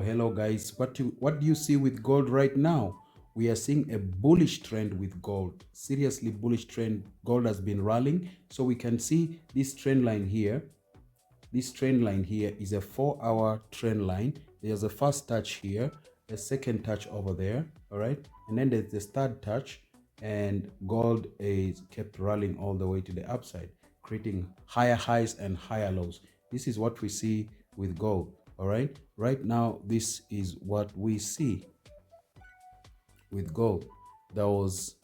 Hello guys. What do you see with gold right now? We are seeing a bullish trend with gold. Seriously bullish trend. Gold has been rallying. So we can see this trend line here. This trend line here is a 4-hour trend line. There's a first touch here, a second touch over there, all right? And then there's the third touch, and gold is kept rallying all the way to the upside, creating higher highs and higher lows. This is what we see with gold, all right? Right now, this is what we see with gold. There was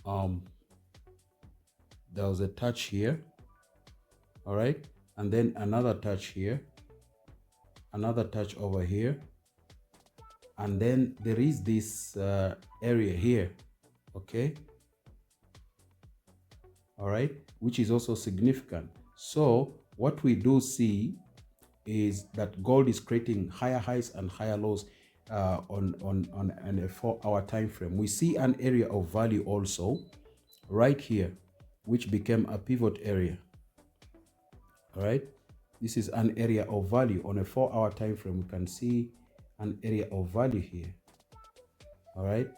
a touch here, all right, and then another touch here, another touch over here, and then there is this area here, okay, all right, which is also significant. So what we do see is that gold is creating higher highs and higher lows on a 4-hour time frame. We see an area of value also right here, which became a pivot area. All right, this is an area of value on a 4-hour time frame. We can see an area of value here, all right,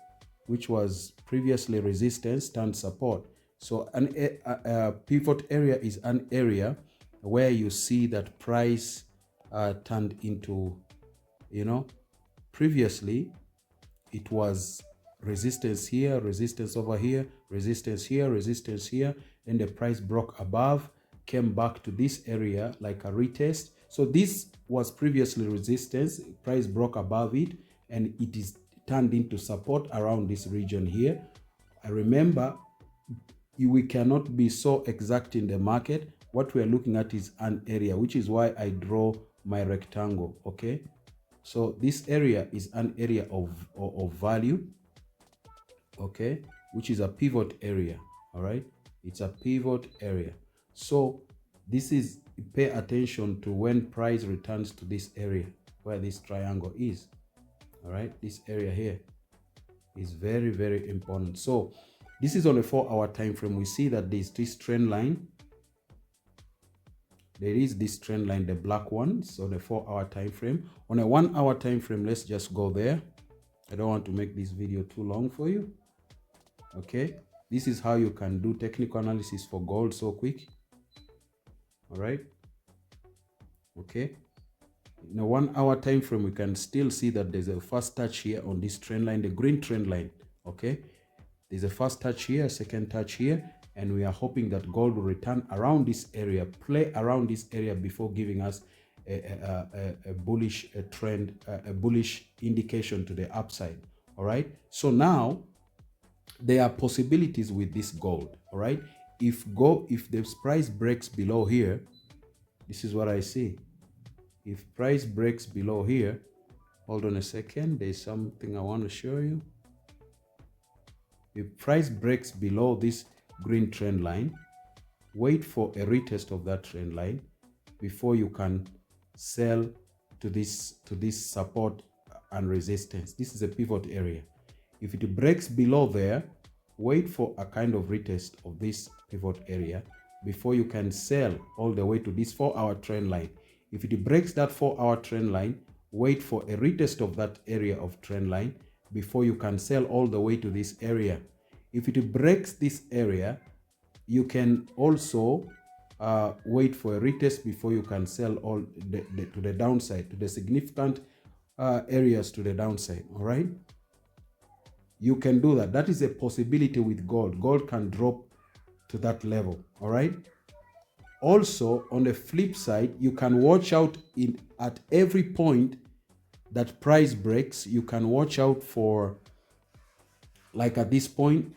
which was previously resistance turned support. So a pivot area is an area where you see that price turned into, previously it was resistance here, resistance over here, resistance here, resistance here, and the price broke above, came back to this area like a retest. So this was previously resistance, price broke above it, and it is turned into support around this region here. I remember, we cannot be so exact in the market. What we are looking at is an area, which is why I draw my rectangle, okay? So this area is an area of value, okay, which is a pivot area, all right? It's a pivot area. So this is, pay attention to when price returns to this area where this triangle is, all right? This area here is very, very important. So this is on a 4-hour time frame. We see that there's this trend line. There is this trend line, the black one, so on a 4-hour time frame. On a 1-hour time frame, let's just go there. I don't want to make this video too long for you. Okay, this is how you can do technical analysis for gold so quick. All right, okay, in a 1-hour time frame, we can still see that there's a first touch here on this trend line, the green trend line. Okay, there's a first touch here, a second touch here, and we are hoping that gold will return around this area, play around this area before giving us a bullish trend, a bullish indication to the upside. All right, so now there are possibilities with this gold. All right, if the price breaks below here, this is what I see. If price breaks below here, hold on a second, there's something I want to show you. If price breaks below this green trend line, wait for a retest of that trend line before you can sell to this support and resistance. This is a pivot area. If it breaks below there, wait for a kind of retest of this pivot area before you can sell all the way to this 4-hour trend line. If it breaks that 4-hour trend line, wait for a retest of that area of trend line before you can sell all the way to this area. If it breaks this area, you can also wait for a retest before you can sell all to the downside, to the significant areas to the downside. All right, you can do that. That is a possibility with gold. Gold can drop to that level. All right, also on the flip side, you can watch out at every point that price breaks. You can watch out for, like at this point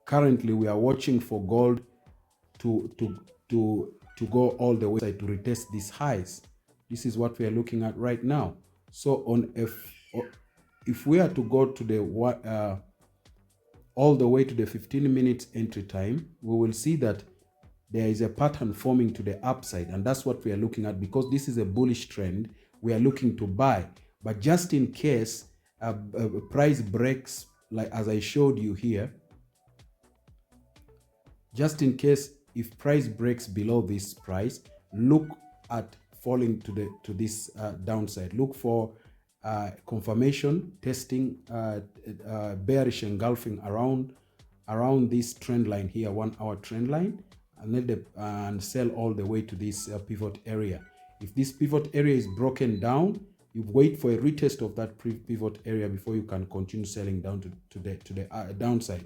currently, we are watching for gold to go all the way to retest these highs. This is what we are looking at right now. So if we are to go to the all the way to the 15 minutes entry time, we will see that there is a pattern forming to the upside, and that's what we are looking at. Because this is a bullish trend, we are looking to buy. But just in case a price breaks, like as I showed you here, just in case if price breaks below this price, look at falling to this downside. Look for confirmation, testing, bearish engulfing around this trend line here, 1 hour trend line, and sell all the way to this pivot area. If this pivot area is broken down, you wait for a retest of that pivot area before you can continue selling down to the downside.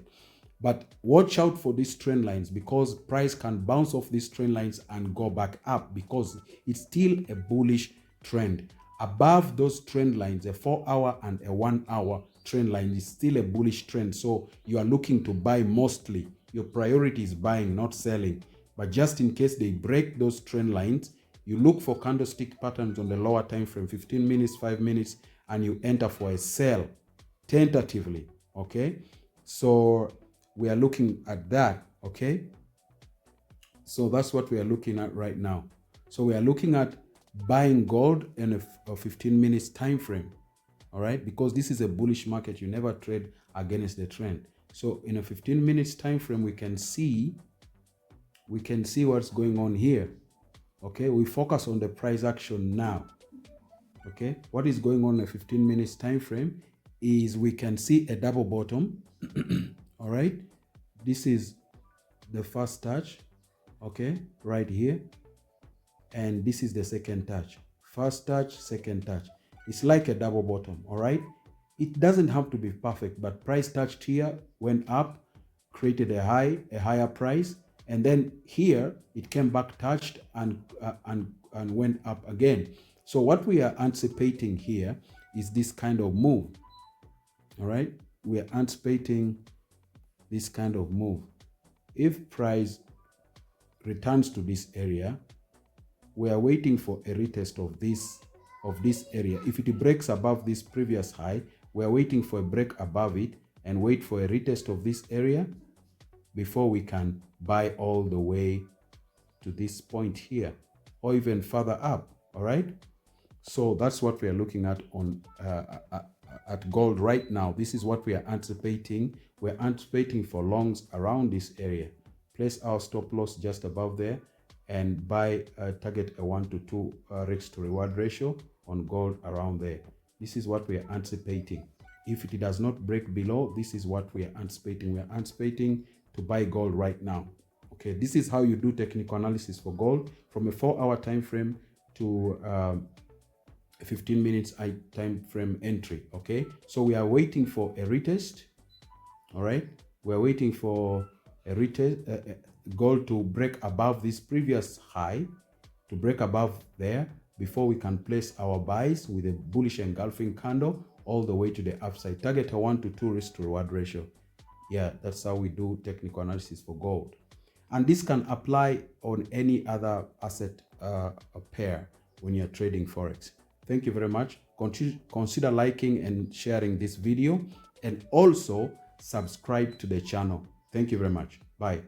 But watch out for these trend lines, because price can bounce off these trend lines and go back up, because it's still a bullish trend. Above those trend lines, a 4 hour and a 1 hour trend line is still a bullish trend. So you are looking to buy mostly. Your priority is buying, not selling. But just in case they break those trend lines, you look for candlestick patterns on the lower time frame, 15 minutes, 5 minutes, and you enter for a sell tentatively. Okay, so we are looking at that. Okay, so that's what we are looking at right now. So we are looking at buying gold in a 15 minutes time frame. All right, because this is a bullish market, you never trade against the trend. So in a 15 minutes time frame, we can see what's going on here. Okay, we focus on the price action now. Okay, what is going on in a 15 minutes time frame is we can see a double bottom. All right, this is the first touch, okay, right here, and this is the second touch. First touch, second touch. It's like a double bottom. All right, it doesn't have to be perfect, but price touched here, went up, created a high, a higher price, and then here it came back, touched, and went up again. So what we are anticipating here is this kind of move. All right, we are anticipating this kind of move. If price returns to this area, we are waiting for a retest of this area. If it breaks above this previous high, we are waiting for a break above it and wait for a retest of this area before we can buy all the way to this point here, or even further up. All right, so that's what we are looking at on at gold right now. This is what we are anticipating. We're anticipating for longs around this area. Place our stop loss just above there and buy target a 1 to 2 risk to reward ratio on gold around there. This is what we are anticipating. If it does not break below, this is what we are anticipating. We are anticipating to buy gold right now. Okay, this is how you do technical analysis for gold from a 4 hour time frame to a 15 minutes time frame entry. Okay, so we are waiting for a retest. All right, we're waiting for a retest, gold to break above this previous high, to break above there before we can place our buys with a bullish engulfing candle all the way to the upside. Target a 1 to 2 risk to reward ratio. Yeah, that's how we do technical analysis for gold. And this can apply on any other asset pair when you're trading Forex. Thank you very much. Consider liking and sharing this video, and also subscribe to the channel. Thank you very much. Bye.